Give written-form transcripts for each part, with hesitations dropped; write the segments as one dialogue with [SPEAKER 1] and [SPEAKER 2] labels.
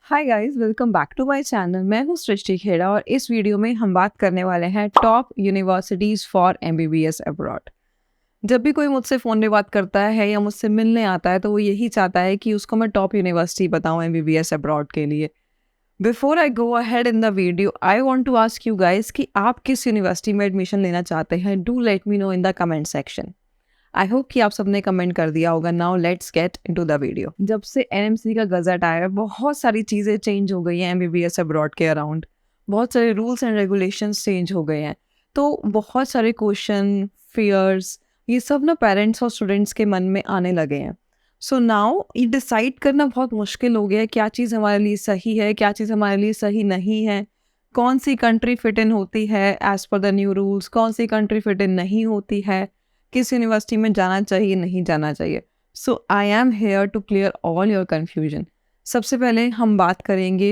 [SPEAKER 1] Hi guys, welcome back to my channel. मैं हूँ सृष्टि खेड़ा और इस वीडियो में हम बात करने वाले हैं top universities for MBBS abroad. जब भी कोई मुझसे फ़ोन पे बात करता है या मुझसे मिलने आता है तो वो यही चाहता है कि उसको मैं टॉप यूनिवर्सिटी बताऊँ एमबीबीएस अब्रॉड के लिए। Before I go ahead in the video I want to ask you guys कि आप किस यूनिवर्सिटी में एडमिशन लेना चाहते हैं। Do let me know in the comment section. I hope कि आप सबने कमेंट कर दिया होगा। Now let's get into the video. जब से एनएमसी का गजट आया है बहुत सारी चीज़ें चेंज हो गई हैं एमबीबीएस अब्रॉड के अराउंड। बहुत सारे रूल्स एंड रेगुलेशंस चेंज हो गए हैं। तो बहुत सारे क्वेश्चन, फियर्स, ये सब ना पेरेंट्स और स्टूडेंट्स के मन में आने लगे हैं। सो नाउ ये डिसाइड करना बहुत मुश्किल हो गया है क्या चीज़ हमारे लिए सही है, क्या चीज़ हमारे लिए सही नहीं है। कौन सी कंट्री फिट इन होती है as per the new rules, कौन सी कंट्री फिट इन नहीं होती है, किस यूनिवर्सिटी में जाना चाहिए नहीं जाना चाहिए। So I am here to clear all your confusion. सबसे पहले हम बात करेंगे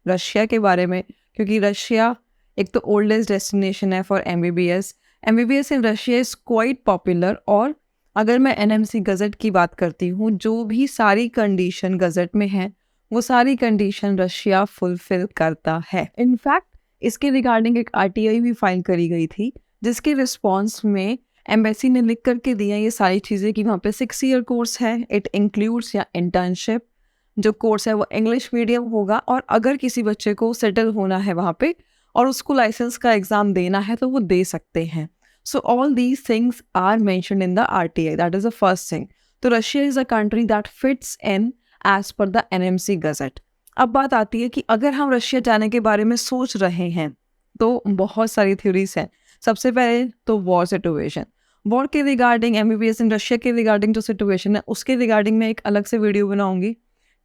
[SPEAKER 1] रशिया के बारे में, क्योंकि रशिया एक तो ओल्डेस्ट डेस्टिनेशन है for MBBS. MBBS in Russia is quite popular. और अगर मैं एनएमसी गज़ट की बात करती हूँ, जो भी सारी कंडीशन गज़ट में है वो सारी कंडीशन रशिया फुलफिल करता है। इनफैक्ट इसके रिगार्डिंग एक आरटीआई भी फाइल करी गई थी, जिसके रिस्पॉन्स में एम्बेसी ने लिख करके दिया ये सारी चीज़ें कि वहाँ पे 6 ईयर कोर्स है, इट इंक्लूड्स या इंटर्नशिप। जो कोर्स है वो इंग्लिश मीडियम होगा और अगर किसी बच्चे को सेटल होना है वहाँ पे और उसको लाइसेंस का एग्ज़ाम देना है तो वो दे सकते हैं। So all these things are mentioned in the RTI, that is the first thing. तो Russia is a country that fits in as per the NMC gazette. अब बात आती है कि अगर हम रशिया जाने के बारे में सोच रहे हैं तो बहुत सारी थ्योरीज हैं। सबसे पहले तो वॉर सिचुएशन, वॉर के रिगार्डिंग एमबीबीएस इन रशिया के रिगार्डिंग जो सिचुएशन है उसके रिगार्डिंग मैं एक अलग से वीडियो बनाऊंगी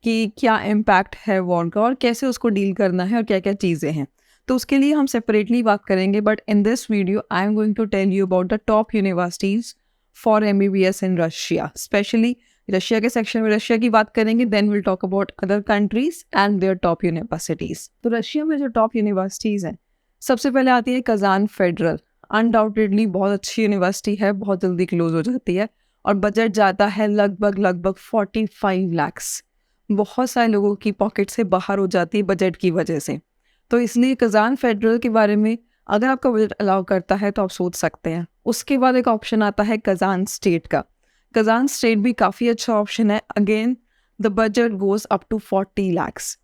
[SPEAKER 1] कि क्या इम्पैक्ट है वॉर का और कैसे उसको डील करना है और क्या क्या चीज़ें हैं। तो उसके लिए हम सेपरेटली बात करेंगे, but in this video I am going to tell you about the top universities for MBBS in Russia. Specially Russia के सेक्शन में रशिया की बात करेंगे, then will talk about other countries and their top universities. तो Russia में जो top universities हैं, सबसे पहले आती है कजान फेडरल। अनडाउटेडली बहुत अच्छी यूनिवर्सिटी है, बहुत जल्दी क्लोज हो जाती है और बजट जाता है लगभग 45 लैक्स। बहुत सारे लोगों की पॉकेट से बाहर हो जाती है बजट की वजह से। तो इसलिए कजान फेडरल के बारे में अगर आपका बजट अलाउ करता है तो आप सोच सकते हैं। उसके बाद एक ऑप्शन आता है कजान स्टेट का। कजान स्टेट भी काफ़ी अच्छा ऑप्शन है। Again the budget goes up to 40 lakhs.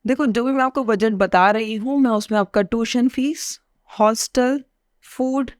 [SPEAKER 1] देखो, जो भी मैं आपको बजट बता रही हूँ मैं उसमें आपका tuition fees, hostel, food,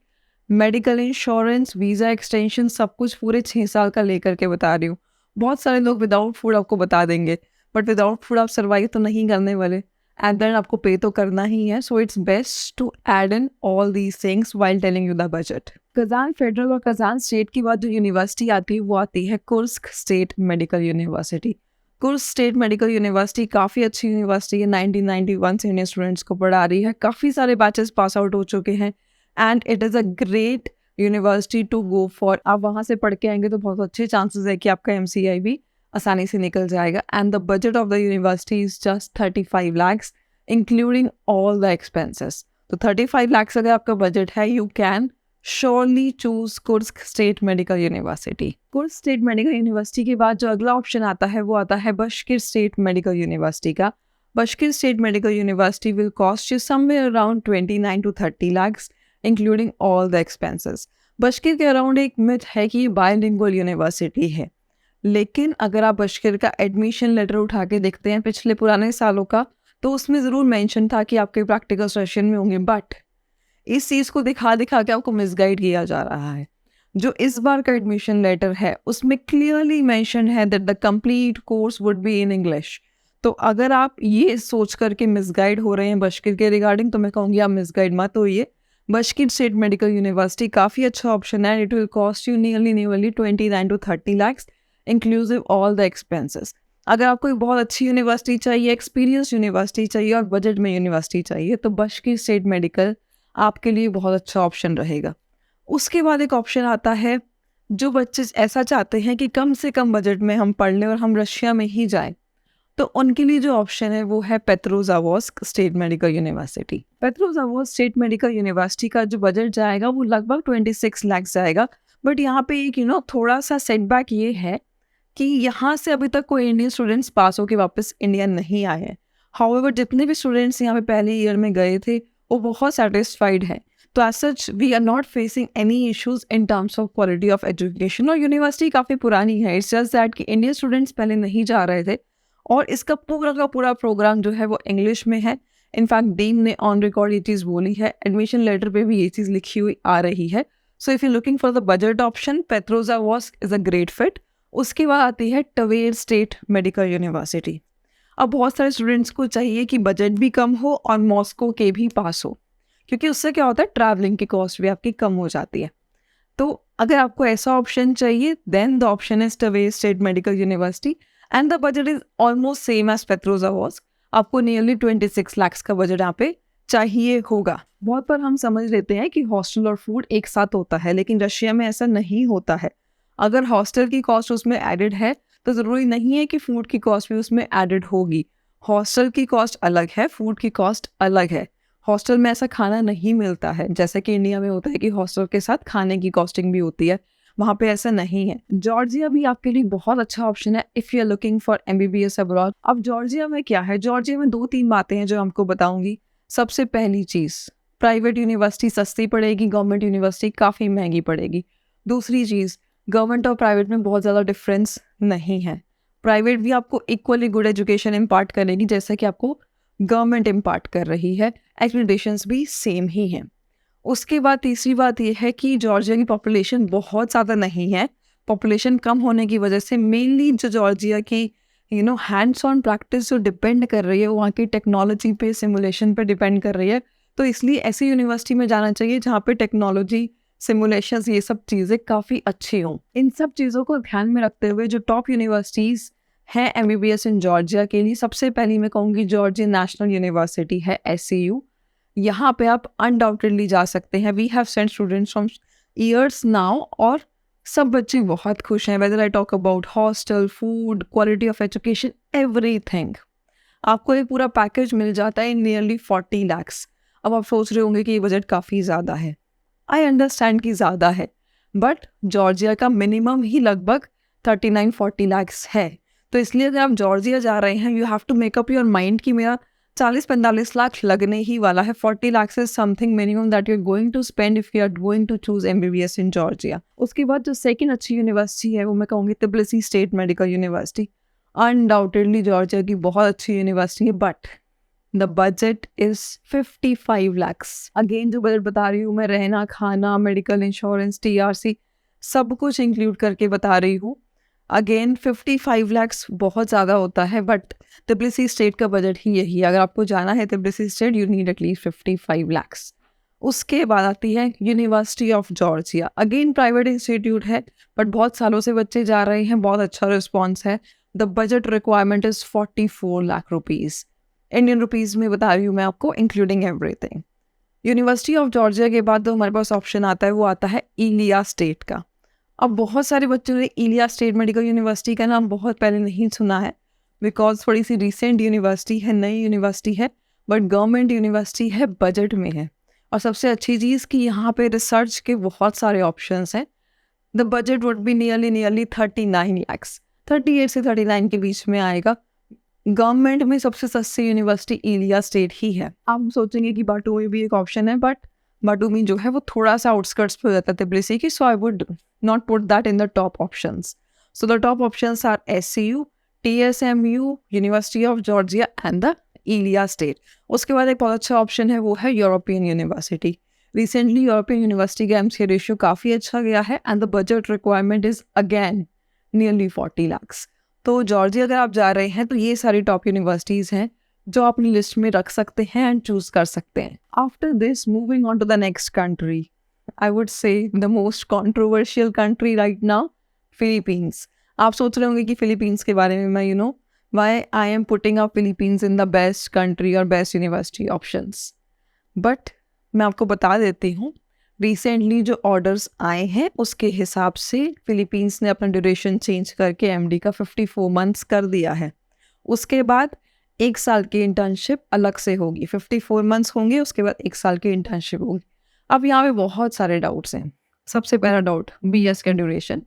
[SPEAKER 1] medical insurance, visa extension सब कुछ पूरे 6 साल का लेकर के बता रही हूँ। बहुत सारे लोग विदाउट फूड आपको बता देंगे, बट विदाउट फूड आप सर्वाइव तो नहीं करने वाले एंड देन आपको पे तो करना ही है। So it's best to add in all these things while telling you the budget. Kazan federal और कजान स्टेट की बाद जो यूनिवर्सिटी आती है वो आती है Kursk state medical university. Kursk state medical university काफ़ी अच्छी यूनिवर्सिटी है। 1991 से इंडियन स्टूडेंट्स को पढ़ा रही है, काफ़ी सारे बैचेस पास आउट हो चुके हैं and it is a great university to go for. आप वहाँ से पढ़ के आएंगे तो बहुत अच्छे चांसेस है कि आपका एमसीआई भी आसानी से निकल जाएगा। And the budget of the university is just 35 lakhs including all the expenses. तो 35 लैक्स अगर आपका बजट है, you can surely choose Kursk state medical university. Kursk state medical university के बाद जो अगला ऑप्शन आता है वो आता है बशकिर स्टेट मेडिकल यूनिवर्सिटी का। Bashkir state medical university will cost you somewhere around 29 to 30 lakhs including all the expenses. Bashkir के अराउंड एक मिथ है कि ये बायलिंगुअल यूनिवर्सिटी है, लेकिन अगर आप बशकिर का एडमिशन लेटर उठा के देखते हैं पिछले पुराने सालों का तो उसमें ज़रूर मेंशन था कि आपके प्रैक्टिकल्स रशियन में होंगे, बट इस चीज़ को दिखा दिखा के आपको मिसगाइड किया जा रहा है। जो इस बार का एडमिशन लेटर है उसमें क्लियरली मेंशन है that the complete course would be in English. तो अगर आप ये सोच करके मिसगाइड हो रहे हैं बशकिर के रिगार्डिंग तो मैं कहूँगी आप मिसगाइड मत होइए। बशकिर स्टेट मेडिकल यूनिवर्सिटी काफ़ी अच्छा ऑप्शन है। It will cost you nearly 29 to 30 lakhs inclusive all the expenses. अगर आपको एक बहुत अच्छी यूनिवर्सिटी चाहिए, एक्सपीरियंस यूनिवर्सिटी चाहिए और बजट में यूनिवर्सिटी चाहिए तो बशकिर स्टेट मेडिकल आपके लिए बहुत अच्छा ऑप्शन रहेगा। उसके बाद एक ऑप्शन आता है जो बच्चे ऐसा चाहते हैं कि कम से कम बजट में हम पढ़ लें और हम रशिया में ही जाएं, तो उनके लिए जो ऑप्शन है वो है Petrozavodsk state medical university. Petrozavodsk state medical university का जो बजट जाएगा वो लगभग 26 लाख जाएगा। बट यहाँ पे एक थोड़ा सा सेटबैक ये है कि यहाँ से अभी तक कोई इंडियन स्टूडेंट्स पास होकर वापस इंडिया नहीं आए हैं। हाउएवर जितने भी स्टूडेंट्स यहाँ पे पहले ईयर में गए थे वो बहुत सेटिस्फाइड हैं। तो as such we are not facing any issues in terms of quality of education. और यूनिवर्सिटी काफ़ी पुरानी है, इट्स जस्ट दैट कि इंडियन स्टूडेंट्स पहले नहीं जा रहे थे और इसका पूरा का पूरा प्रोग्राम जो है वो इंग्लिश में है। इनफैक्ट डीन ने ऑन रिकॉर्ड ये चीज़ बोली है, एडमिशन लेटर पे भी ये चीज़ लिखी हुई आ रही है। So if you looking for the budget option, Petrozavodsk is a great fit. उसके बाद आती है टवेर स्टेट मेडिकल यूनिवर्सिटी। अब बहुत सारे स्टूडेंट्स को चाहिए कि बजट भी कम हो और मॉस्को के भी पास हो, क्योंकि उससे क्या होता है ट्रैवलिंग की कॉस्ट भी आपकी कम हो जाती है। तो अगर आपको ऐसा ऑप्शन चाहिए then the option is Tver state medical university and the budget is almost same as Petrozavodsk. आपको नियरली 26 लाख का बजट यहाँ पे चाहिए होगा। बहुत बार हम समझ लेते हैं कि हॉस्टल और फूड एक साथ होता है, लेकिन रशिया में ऐसा नहीं होता है। अगर हॉस्टल की कॉस्ट उसमें एडेड है तो ज़रूरी नहीं है कि फूड की कॉस्ट भी उसमें एडेड होगी। हॉस्टल की कॉस्ट अलग है, फूड की कॉस्ट अलग है। हॉस्टल में ऐसा खाना नहीं मिलता है जैसे कि इंडिया में होता है कि हॉस्टल के साथ खाने की कॉस्टिंग भी होती है, वहाँ पे ऐसा नहीं है। जॉर्जिया भी आपके लिए बहुत अच्छा ऑप्शन है if you are looking for MBBS abroad. अब जॉर्जिया में क्या है, जॉर्जिया में 2-3 बातें हैं जो आपको बताऊंगी। सबसे पहली चीज़, प्राइवेट यूनिवर्सिटी सस्ती पड़ेगी, गवर्नमेंट यूनिवर्सिटी काफ़ी महंगी पड़ेगी। दूसरी चीज़, गवर्नमेंट और प्राइवेट में बहुत ज़्यादा डिफरेंस नहीं है। प्राइवेट भी आपको इक्वली गुड एजुकेशन इम्पार्ट करेगी जैसे कि आपको गवर्नमेंट इम्पार्ट कर रही है, एक्रेडिटेशंस भी सेम ही हैं। उसके बाद तीसरी बात यह है कि जॉर्जिया की पॉपुलेशन बहुत ज़्यादा नहीं है। पॉपुलेशन कम होने की वजह से मेनली जो जॉर्जिया की हैंड्स ऑन प्रैक्टिस जो डिपेंड कर रही है वो वहाँ की टेक्नोलॉजी पे, सिमुलेशन पे डिपेंड कर रही है। तो इसलिए ऐसी यूनिवर्सिटी में जाना चाहिए जहाँ पे टेक्नोलॉजी, सिमुलेशंस, ये सब चीज़ें काफ़ी अच्छी हों। इन सब चीज़ों को ध्यान में रखते हुए जो टॉप यूनिवर्सिटीज़ हैं MBBS इन जॉर्जिया के लिए, सबसे पहली मैं कहूँगी जॉर्जियन नेशनल यूनिवर्सिटी है, SCU। यहाँ पे आप अनडाउटेडली जा सकते हैं। We have sent students from years now और सब बच्चे बहुत खुश हैं। Whether I talk about hostel, food, quality of education, everything. आपको ये पूरा पैकेज मिल जाता है इन नियरली 40 lakhs। अब आप सोच रहे होंगे कि ये बजट काफ़ी ज़्यादा है। आई अंडरस्टैंड कि ज़्यादा है, बट जॉर्जिया का मिनिमम ही लगभग 39-40 lakhs है। तो इसलिए अगर आप जॉर्जिया जा रहे हैं, you have to make up your mind कि मेरा 40-45 लाख लगने ही वाला है। 40 lakhs is something minimum that you are going to spend if you are going to choose MBBS in Georgia. उसके बाद जो सेकंड अच्छी यूनिवर्सिटी है वो मैं कहूँगी Tbilisi state medical university. Undoubtedly Georgia की बहुत अच्छी यूनिवर्सिटी है, but the budget is 55 lakhs। Again जो बजट बता रही हूँ मैं, रहना, खाना, मेडिकल इंश्योरेंस, TRC सब कुछ इंक्लूड करके बता रही हूँ। अगेन 55 lakhs बहुत ज़्यादा होता है, बट तिब्लिसी स्टेट का बजट ही यही है। अगर आपको जाना है Tbilisi state, you need at least 55 lakhs। उसके बाद आती है university of Georgia. Again private institute है, बट बहुत सालों से बच्चे जा रहे हैं, बहुत अच्छा रिस्पॉन्स है। The budget requirement is 44 lakh rupees, Indian rupees में बता रही हूँ मैं आपको, including everything. University of Georgia के बाद जो हमारे पास ऑप्शन आता है वो आता है इलिया स्टेट का। अब बहुत सारे बच्चों ने इलिया स्टेट मेडिकल यूनिवर्सिटी का नाम बहुत पहले नहीं सुना है, बिकॉज थोड़ी सी रिसेंट यूनिवर्सिटी है, नई यूनिवर्सिटी है, बट गवर्नमेंट यूनिवर्सिटी है, बजट में है। और सबसे अच्छी चीज़ कि यहाँ पे रिसर्च के बहुत सारे ऑप्शंस हैं। The budget would be nearly 39 lakhs, 38 से 39 के बीच में आएगा। गवर्नमेंट में सबसे सस्ती यूनिवर्सिटी इलिया स्टेट ही है। आप सोचेंगे कि बाटूमी भी एक ऑप्शन है, बट बाटूमी जो है वो थोड़ा सा आउटस्कर्ट्स पे हो जाता है तिब्लिसी की, so I would not put that in the top options. So the top options are SCU, TSMU, university of Georgia and the Ilia state. उसके बाद एक बहुत अच्छा ऑप्शन है, वो है European university. Recently European university का MCA रेशियो काफ़ी अच्छा गया है and the budget requirement is again nearly 40 lakhs। तो जॉर्जिया अगर आप जा रहे हैं तो ये सारी टॉप यूनिवर्सिटीज़ हैं जो आप अपनी लिस्ट में रख सकते हैं एंड चूज़ कर सकते हैं। After this moving on to the next country, I would say the most controversial country right now, Philippines. आप सोच रहे होंगे कि फिलीपींस के बारे में मैं why I am putting up Philippines in the best country और बेस्ट यूनिवर्सिटी ऑप्शंस। बट मैं आपको बता देती हूँ, रिसेंटली जो ऑर्डर्स आए हैं उसके हिसाब से फिलीपींस ने अपना ड्यूरेशन चेंज करके MD का 54 months कर दिया है। उसके बाद 1 साल की इंटर्नशिप अलग से होगी, 54 months होंगे, उसके बाद 1 साल की इंटर्नशिप होगी। अब यहाँ पे बहुत सारे डाउट्स हैं। सबसे पहला डाउट, BS का ड्यूरेशन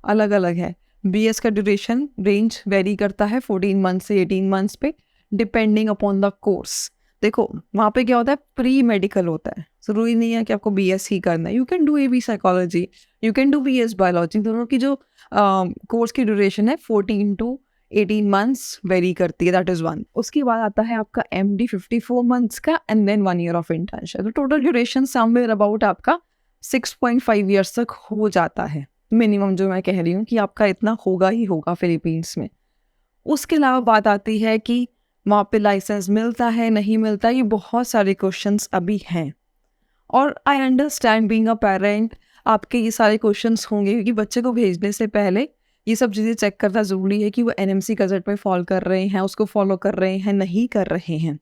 [SPEAKER 1] अलग अलग है। BS का ड्यूरेशन रेंज वेरी करता है 14 months से 18 months पे, डिपेंडिंग अपॉन द कोर्स। देखो वहाँ पे क्या होता है, प्री मेडिकल होता है, ज़रूरी नहीं है कि आपको BS ही करना है, you can do AB psychology, you can do BS biology. दोनों की जो कोर्स की ड्यूरेशन है 14 to 18 मंथ्स वेरी करती है, दैट इज़ वन। उसके बाद आता है आपका MD 54 मंथ्स का and then 1 year of internship. तो टोटल ड्यूरेशन समवेयर अबाउट आपका 6.5 ईयर्स तक हो जाता है मिनिमम, जो मैं कह रही हूँ कि आपका इतना होगा ही होगा फिलीपींस में। उसके अलावा बात आती है कि वहाँ पे लाइसेंस मिलता है नहीं मिलता, ये बहुत सारे क्वेश्चंस अभी हैं। और I understand being a parent, आपके ये सारे क्वेश्चंस होंगे क्योंकि बच्चे को भेजने से पहले ये सब चीज़ें चेक करना ज़रूरी है कि वो NMC गज़ट में फॉलो कर रहे हैं, उसको फॉलो कर रहे हैं, नहीं कर रहे हैं।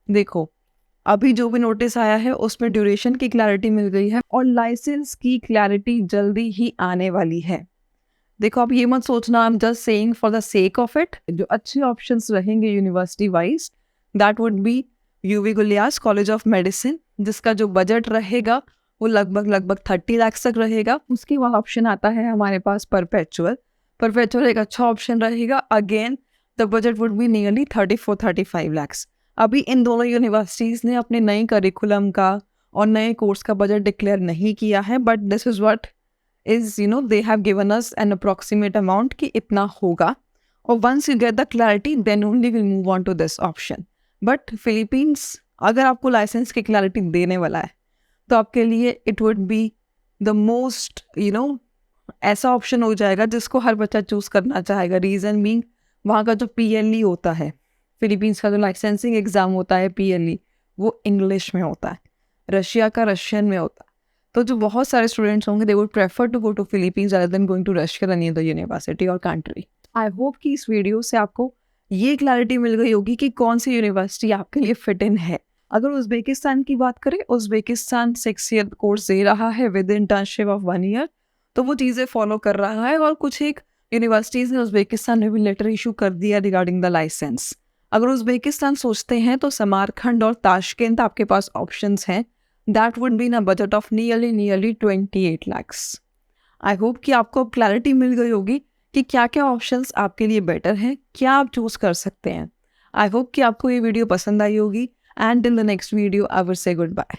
[SPEAKER 1] देखो अभी जो भी नोटिस आया है उसमें ड्यूरेशन की क्लैरिटी मिल गई है और लाइसेंस की क्लैरिटी जल्दी ही आने वाली है। देखो आप ये मत सोचना I am just saying for the sake of it. जो अच्छे ऑप्शंस रहेंगे university wise, that would be UV Gullas college of medicine, जिसका जो बजट रहेगा वो लगभग 30 लाख तक रहेगा। उसके बाद ऑप्शन आता है हमारे पास परपेचुअल एक अच्छा ऑप्शन रहेगा। Again the budget would be nearly 34-35 lakhs. अभी इन दोनों यूनिवर्सिटीज़ ने अपने नए करिकुलम का और नए कोर्स का बजट डिक्लेयर नहीं किया है, but this is what is they have given us an approximate amount कि इतना होगा, और once you get the clarity then only we'll move on to this option. But Philippines अगर आपको लाइसेंस की क्लैरिटी देने वाला है तो आपके लिए it would be the most ऐसा ऑप्शन हो जाएगा जिसको हर बच्चा चूज करना चाहेगा। रीज़न बीइंग वहाँ का जो PLE होता है, फिलीपींस का जो लाइसेंसिंग एग्ज़ाम होता है PLE, वो इंग्लिश में होता है, रशिया का रशियन में होता है। तो जो बहुत सारे स्टूडेंट्स होंगे they would prefer to go to Philippines rather than going to Russia any other university और कंट्री। आई होप कि इस वीडियो से आपको ये क्लैरिटी मिल गई होगी कि कौन सी यूनिवर्सिटी आपके लिए फिट इन है। अगर उज़्बेकिस्तान की बात करें, उज़्बेकिस्तान 6 ईयर कोर्स दे रहा है विद इंटर्नशिप ऑफ 1 ईयर, तो वो चीज़ें फॉलो कर रहा है। और कुछ एक यूनिवर्सिटीज़ ने उज़्बेकिस्तान में भी लेटर इशू कर दिया रिगार्डिंग द लाइसेंस। अगर उज़्बेकिस्तान सोचते हैं तो समरखंड और ताशकेंत आपके पास ऑप्शंस हैं। That would be in a budget of nearly 28 lakhs. I hope कि आपको क्लैरिटी मिल गई होगी कि क्या क्या ऑप्शंस आपके लिए बेटर हैं, क्या आप चूज कर सकते हैं। आई होप कि आपको ये वीडियो पसंद आई होगी and in the next video I will say good bye.